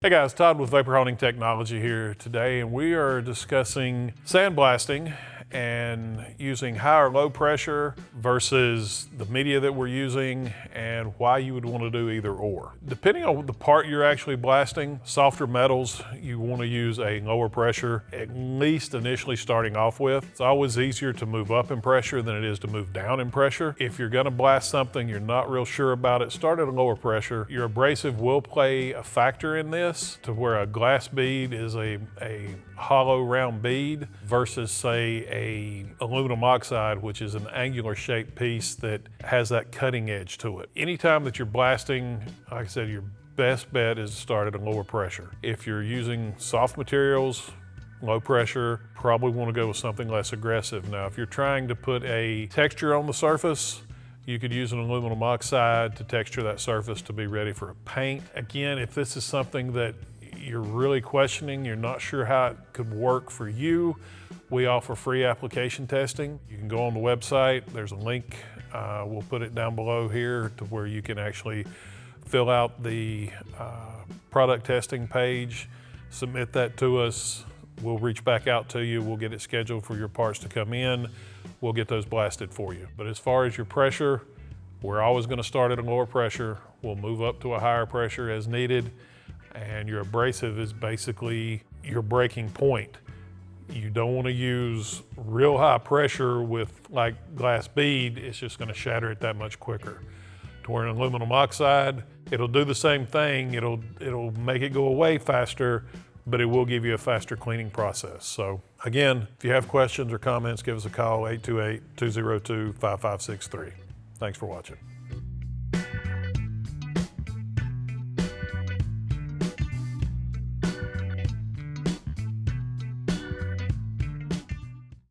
Hey guys, Todd with Vapor Honing Technology here today, and we are discussing sandblasting and using high or low pressure versus the media that we're using and why you would want to do either or. Depending on the part you're actually blasting, softer metals, you want to use a lower pressure, at least initially starting off with. It's always easier to move up in pressure than it is to move down in pressure. If you're going to blast something you're not real sure about it, start at a lower pressure. Your abrasive will play a factor in this, to where a glass bead is a hollow round bead versus say a aluminum oxide, which is an angular shaped piece that has that cutting edge to it. Anytime that you're blasting, like I said, your best bet is to start at a lower pressure. If you're using soft materials, low pressure, probably want to go with something less aggressive. Now, if you're trying to put a texture on the surface, you could use an aluminum oxide to texture that surface to be ready for a paint. Again, if this is something that you're really questioning, you're not sure how it could work for you, we offer free application testing. You can go on the website, there's a link, we'll put it down below here to where you can actually fill out the product testing page, submit that to us, we'll reach back out to you, we'll get it scheduled for your parts to come in, we'll get those blasted for you. But as far as your pressure, we're always going to start at a lower pressure, we'll move up to a higher pressure as needed, and your abrasive is basically your breaking point. You don't want to use real high pressure with like glass bead, it's just going to shatter it that much quicker. To where an aluminum oxide, it'll do the same thing, it'll make it go away faster, but it will give you a faster cleaning process. So again, if you have questions or comments, give us a call, 828-202-5563. Thanks for watching.